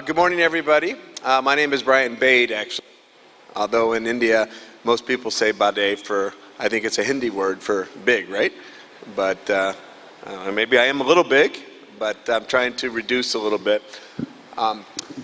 Good morning, everybody. My name is Bade, actually. Although in India, most people say Bade for, I think it's a Hindi word for big, right? But maybe I am a little big, but I'm trying to reduce a little bit.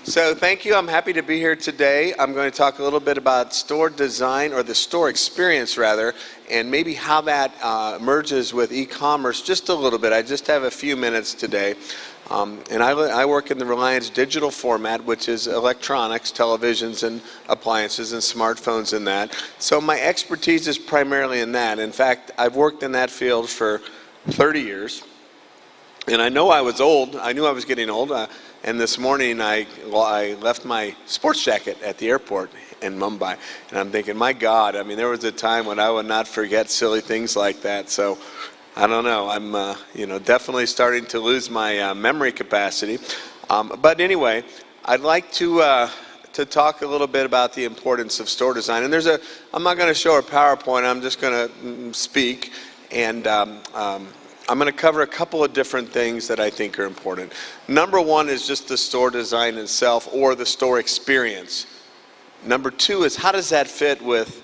So thank you. I'm happy to be here today. I'm going to talk a little bit about store design, or the store experience rather, and maybe how that merges with e-commerce just a little bit. I just have a few minutes today. And I work in the Reliance Digital format, which is electronics, televisions, and appliances, and smartphones and that. So my expertise is primarily in that. In fact, I've worked in that field for 30 years. And I know I was old. I knew I was getting old. And this morning I left my sports jacket at the airport in Mumbai. And I'm thinking, my God, I mean, there was a time when I would not forget silly things like that. So I don't know. I'm, definitely starting to lose my memory capacity. But anyway, I'd like to talk a little bit about the importance of store design. And I'm not going to show a PowerPoint. I'm just going to speak. And I'm going to cover a couple of different things that I think are important. Number one is just the store design itself, or the store experience. Number two is, how does that fit with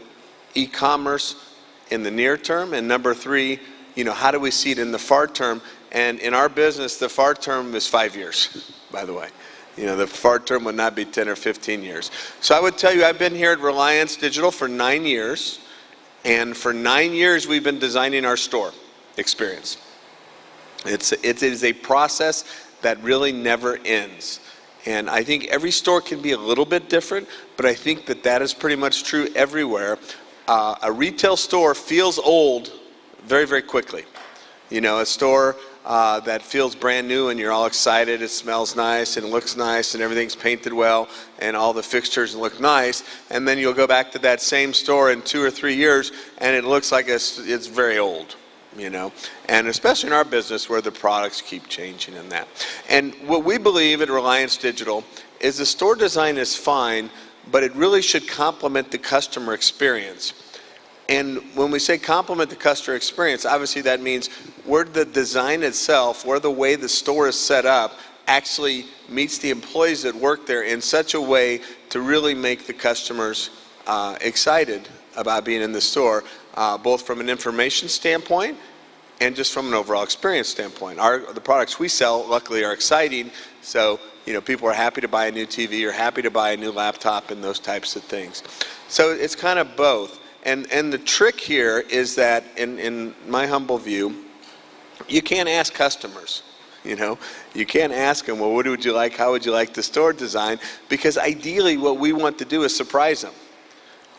e-commerce in the near term? And number three, how do we see it in the far term? And in our business, the far term is 5 years, by the way. The far term would not be 10 or 15 years. So I would tell you, I've been here at Reliance Digital for 9 years. And for 9 years, we've been designing our store experience. It is a process that really never ends. And I think every store can be a little bit different, but I think that is pretty much true everywhere. A retail store feels old very, very quickly. A store that feels brand new and you're all excited, it smells nice and looks nice and everything's painted well and all the fixtures look nice, and then you'll go back to that same store in 2 or 3 years and it looks like it's very old. And especially in our business where the products keep changing and that. And what we believe at Reliance Digital is the store design is fine, but it really should complement the customer experience. And when we say complement the customer experience, obviously that means where the design itself, where the way the store is set up actually meets the employees that work there in such a way to really make the customers excited about being in the store, both from an information standpoint and just from an overall experience standpoint. The products we sell, luckily, are exciting, so people are happy to buy a new TV or happy to buy a new laptop and those types of things. So it's kind of both. And the trick here is that, in my humble view, you can't ask customers. You can't ask them, well, what would you like? How would you like the store design? Because ideally, what we want to do is surprise them.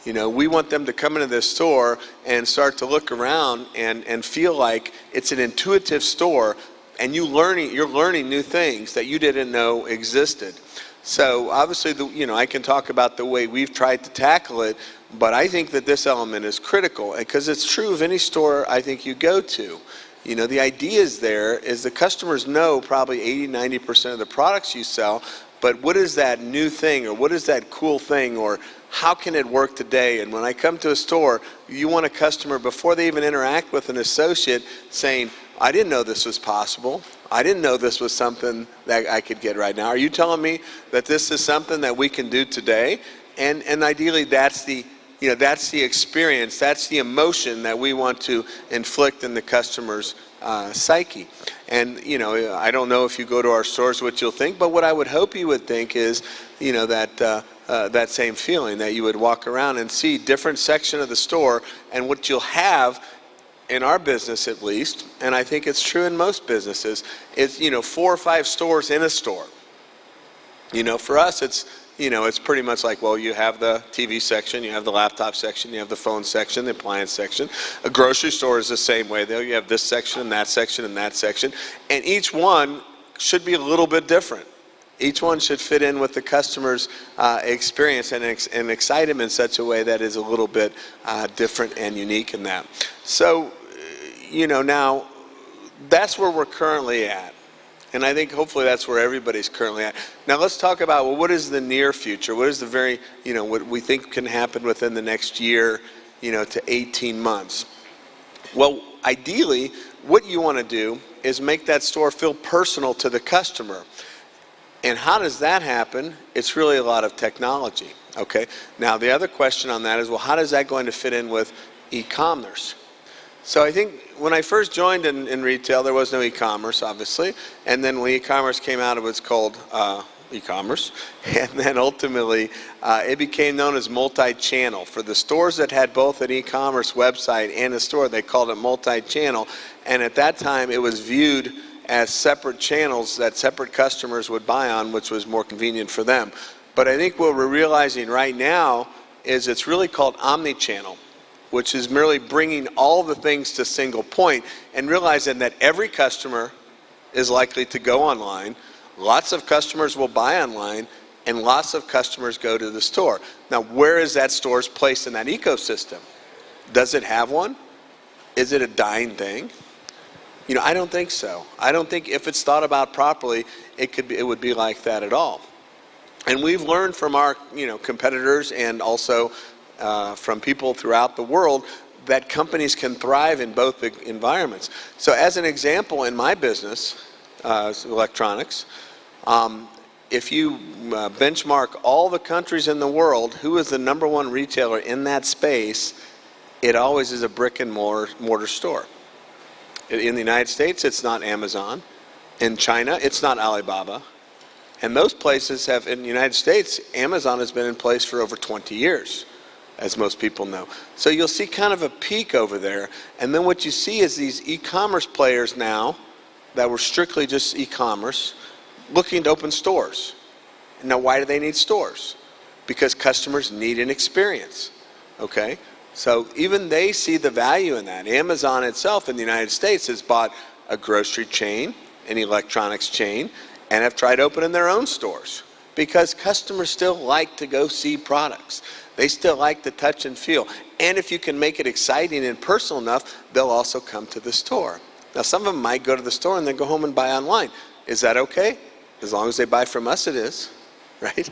We want them to come into this store and start to look around and feel like it's an intuitive store, and you're learning new things that you didn't know existed. So obviously, I can talk about the way we've tried to tackle it, but I think that this element is critical, because it's true of any store I think you go to. The idea is the customers know probably 80-90% of the products you sell, but what is that new thing, or what is that cool thing, or how can it work today? And when I come to a store, you want a customer, before they even interact with an associate, saying, I didn't know this was possible. I didn't know this was something that I could get right now. Are you telling me that this is something that we can do today? And ideally, that's the experience, that's the emotion that we want to inflict in the customer's psyche. And I don't know if you go to our stores what you'll think, but what I would hope you would think is that same feeling, that you would walk around and see different section of the store, and what you'll have in our business, at least, and I think it's true in most businesses, is 4 or 5 stores in a store. For us, it's pretty much like, well, you have the TV section, you have the laptop section, you have the phone section, the appliance section. A grocery store is the same way, though. You have this section and that section and that section, and each one should be a little bit different. Each one should fit in with the customer's experience and excite them in such a way that is a little bit different and unique in that. So, now that's where we're currently at. And I think hopefully that's where everybody's currently at. Now let's talk about, well, what is the near future? What is the what we think can happen within the next year, to 18 months? Well, ideally, what you want to do is make that store feel personal to the customer. And how does that happen? It's really a lot of technology, okay? Now, the other question on that is, well, how does that going to fit in with e-commerce? So I think when I first joined in retail, there was no e-commerce, obviously. And then when e-commerce came out, it was called e-commerce. And then ultimately, it became known as multi-channel. For the stores that had both an e-commerce website and a store, they called it multi-channel. And at that time, it was viewed as separate channels that separate customers would buy on, which was more convenient for them. But I think what we're realizing right now is it's really called omni-channel, which is merely bringing all the things to a single point and realizing that every customer is likely to go online. Lots of customers will buy online, and lots of customers go to the store. Now, where is that store's place in that ecosystem? Does it have one? Is it a dying thing? You know, I don't think so. I don't think if it's thought about properly, it would be like that at all. And we've learned from our competitors and also from people throughout the world that companies can thrive in both environments. So as an example, in my business, electronics, if you benchmark all the countries in the world, who is the #1 retailer in that space, it always is a brick and mortar store. In the United States, it's not Amazon. In China, it's not Alibaba. And those places have, in the United States, Amazon has been in place for over 20 years, as most people know. So you'll see kind of a peak over there. And then what you see is these e-commerce players now that were strictly just e-commerce looking to open stores. Now, why do they need stores? Because customers need an experience, okay? So even they see the value in that. Amazon itself in the United States has bought a grocery chain, an electronics chain, and have tried opening their own stores because customers still like to go see products. They still like to touch and feel. And if you can make it exciting and personal enough, they'll also come to the store. Now, some of them might go to the store and then go home and buy online. Is that okay? As long as they buy from us, it is, right?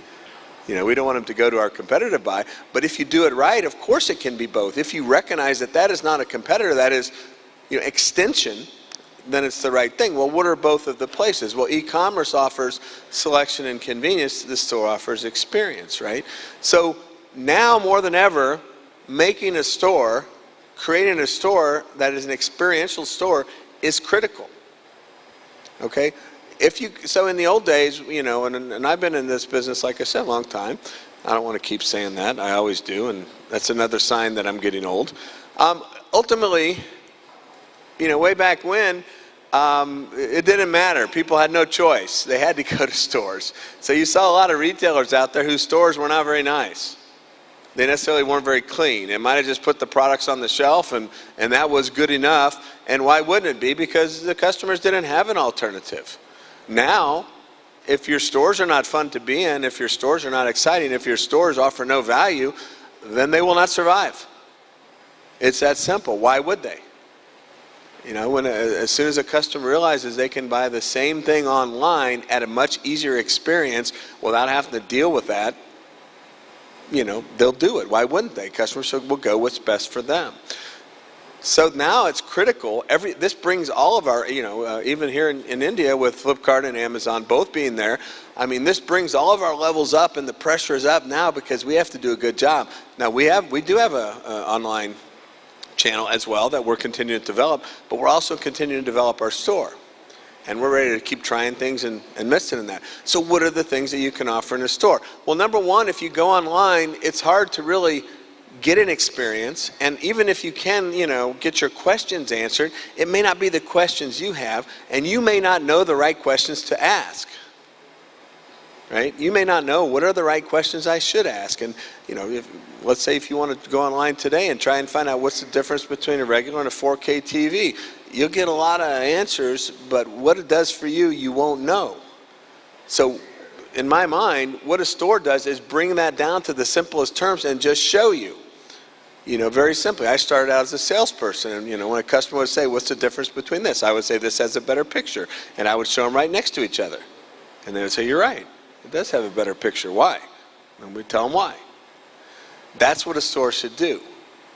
You know, we don't want them to go to our competitor to buy, but if you do it right, of course it can be both. If you recognize that that is not a competitor, that is, extension, then it's the right thing. Well, what are both of the places? Well, e-commerce offers selection and convenience. The store offers experience, right? So now more than ever, making a store, creating a store that is an experiential store is critical, okay? So in the old days, and I've been in this business, like I said, a long time. I don't want to keep saying that. I always do, and that's another sign that I'm getting old. Ultimately, way back when, it didn't matter. People had no choice. They had to go to stores. So you saw a lot of retailers out there whose stores were not very nice. They necessarily weren't very clean. It might have just put the products on the shelf, and that was good enough. And why wouldn't it be? Because the customers didn't have an alternative. Now, if your stores are not fun to be in, if your stores are not exciting, if your stores offer no value, then they will not survive. It's that simple. Why would they? As soon as a customer realizes they can buy the same thing online at a much easier experience without having to deal with that, they'll do it. Why wouldn't they? Customers will go what's best for them. So now it's critical. This brings all of our, even here in India with Flipkart and Amazon both being there, this brings all of our levels up and the pressure is up now because we have to do a good job. Now we do have a online channel as well that we're continuing to develop, but we're also continuing to develop our store. And we're ready to keep trying things and investing in that. So what are the things that you can offer in a store? Well, number one, if you go online, it's hard to really get an experience, and even if you can, get your questions answered, it may not be the questions you have, and you may not know the right questions to ask, right? You may not know what are the right questions I should ask, and let's say if you want to go online today and try and find out what's the difference between a regular and a 4K TV, you'll get a lot of answers, but what it does for you, you won't know. So in my mind, what a store does is bring that down to the simplest terms and just show you. Very simply, I started out as a salesperson, and when a customer would say, what's the difference between this? I would say, this has a better picture, and I would show them right next to each other. And they would say, you're right, it does have a better picture. Why? And we'd tell them why. That's what a store should do.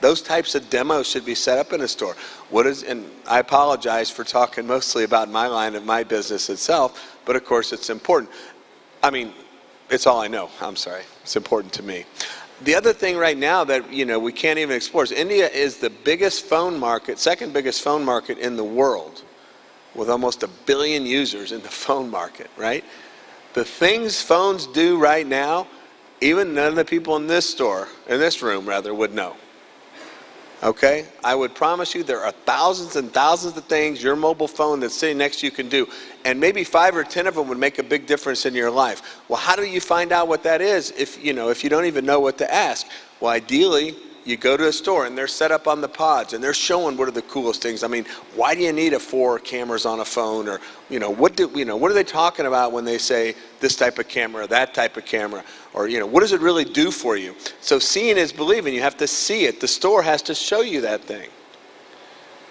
Those types of demos should be set up in a store. And I apologize for talking mostly about my line of my business itself, but of course it's important. I mean, it's all I know. I'm sorry. It's important to me. The other thing right now that, we can't even explore is India is the biggest phone market, second biggest phone market in the world, with almost 1 billion users in the phone market, right? The things phones do right now, even none of the people in this room rather, would know. Okay? I would promise you there are thousands and thousands of things your mobile phone that's sitting next to you can do. And maybe 5 or 10 of them would make a big difference in your life. Well, how do you find out what that is if you don't even know what to ask? Well, ideally, you go to a store and they're set up on the pods and they're showing what are the coolest things. I mean, why do you need 4 cameras on a phone? Or, what are they talking about when they say this type of camera, that type of camera? Or, what does it really do for you? So seeing is believing. You have to see it. The store has to show you that thing.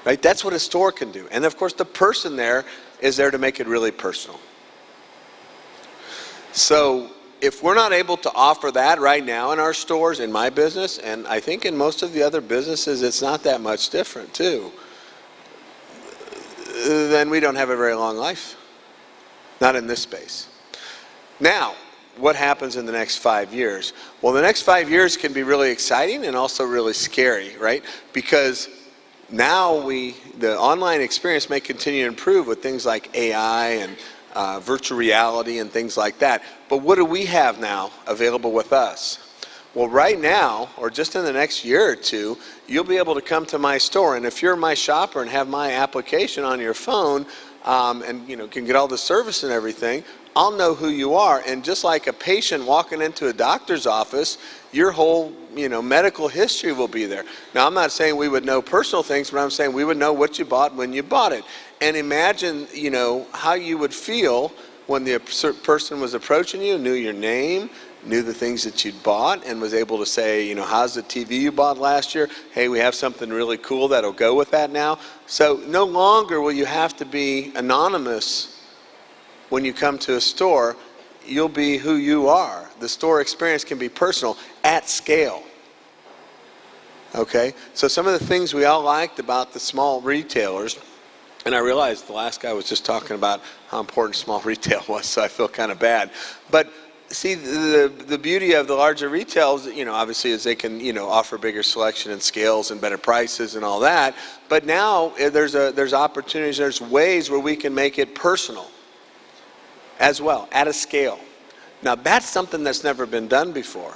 Right? That's what a store can do. And of course, the person there is there to make it really personal. So if we're not able to offer that right now in our stores, in my business, and I think in most of the other businesses, it's not that much different too, then we don't have a very long life. Not in this space. Now, what happens in the next 5 years? Well, the next 5 years can be really exciting and also really scary, right? Because now the online experience may continue to improve with things like AI and virtual reality and things like that. But what do we have now available with us? Well, right now, or just in the next year or two, you'll be able to come to my store, and if you're my shopper and have my application on your phone, and can get all the service and everything, I'll know who you are. And just like a patient walking into a doctor's office, your whole medical history will be there. Now, I'm not saying we would know personal things, but I'm saying we would know what you bought when you bought it. And imagine how you would feel when the person was approaching you, knew your name, knew the things that you'd bought, and was able to say, how's the TV you bought last year? Hey, we have something really cool that'll go with that now. So no longer will you have to be anonymous when you come to a store. You'll be who you are. The store experience can be personal at scale. Okay? So some of the things we all liked about the small retailers, and I realized the last guy was just talking about how important small retail was, so I feel kind of bad. But see, the beauty of the larger retails, obviously, is they can, offer bigger selection and scales and better prices and all that. But now there's opportunities, there's ways where we can make it personal as well, at a scale. Now, that's something that's never been done before.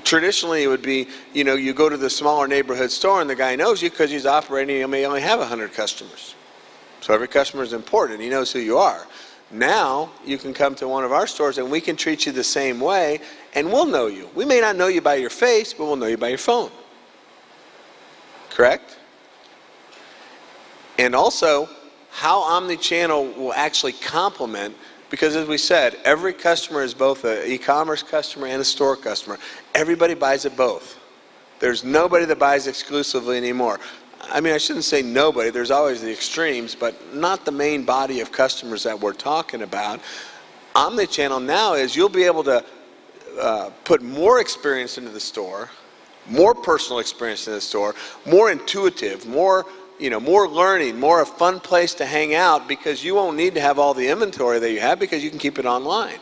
Traditionally it would be, you go to the smaller neighborhood store and the guy knows you because he's operating, he may only have 100 customers. So every customer is important. He knows who you are. Now, you can come to one of our stores and we can treat you the same way, and we'll know you. We may not know you by your face, but we'll know you by your phone. Correct? And also, how omni-channel will actually complement, because as we said, every customer is both an e-commerce customer and a store customer. Everybody buys at both. There's nobody that buys exclusively anymore. I mean, I shouldn't say nobody. There's always the extremes, but not the main body of customers that we're talking about. Omnichannel now is you'll be able to put more experience into the store, more personal experience in the store, more intuitive, more learning, more a fun place to hang out, because you won't need to have all the inventory that you have because you can keep it online.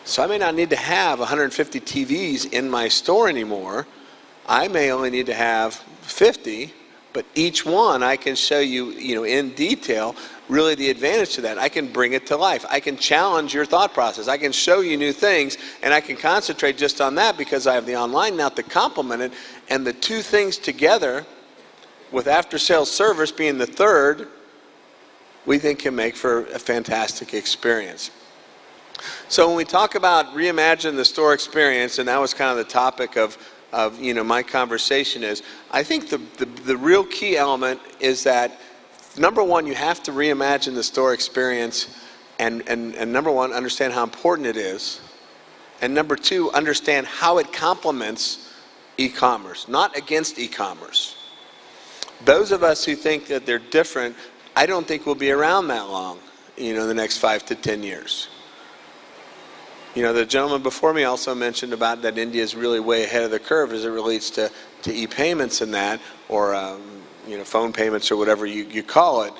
So I may not need to have 150 TVs in my store anymore. I may only need to have 50, but each one I can show you, in detail, really the advantage to that. I can bring it to life. I can challenge your thought process. I can show you new things, and I can concentrate just on that because I have the online now to complement it. And the two things together, with after-sales service being the third, we think can make for a fantastic experience. So when we talk about reimagine the store experience, and that was kind of the topic of my conversation, is I think the real key element is that, number one, you have to reimagine the store experience, and number one, understand how important it is, and number two, understand how it complements e-commerce, not against e-commerce. Those of us who think that they're different, I don't think we'll be around that long, in the next 5 to 10 years. The gentleman before me also mentioned about that India is really way ahead of the curve as it relates to e-payments and that, or phone payments or whatever you call it.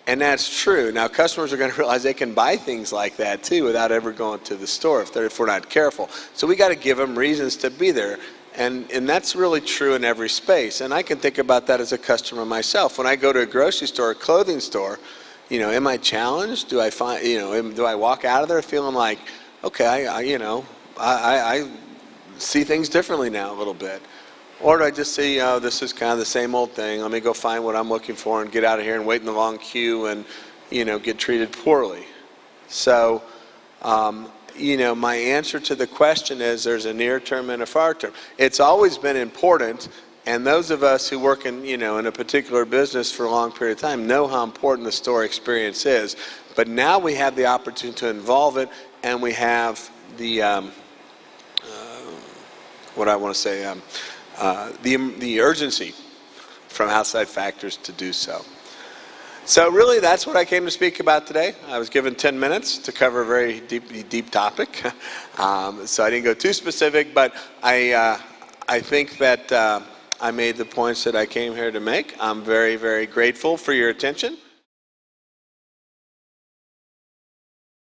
And that's true. Now, customers are going to realize they can buy things like that too without ever going to the store if we're not careful. So we got to give them reasons to be there. And that's really true in every space. And I can think about that as a customer myself. When I go to a grocery store, a clothing store, am I challenged? Do I find, do I walk out of there feeling like, okay, I see things differently now a little bit? Or do I just say, this is kind of the same old thing. Let me go find what I'm looking for and get out of here and wait in the long queue and, get treated poorly. So, my answer to the question is there's a near term and a far term. It's always been important, and those of us who work in, in a particular business for a long period of time know how important the store experience is. But now we have the opportunity to involve it, and we have the, the urgency from outside factors to do so. So really, that's what I came to speak about today. I was given 10 minutes to cover a very deep topic. So I didn't go too specific, but I think that I made the points that I came here to make. I'm very, very grateful for your attention.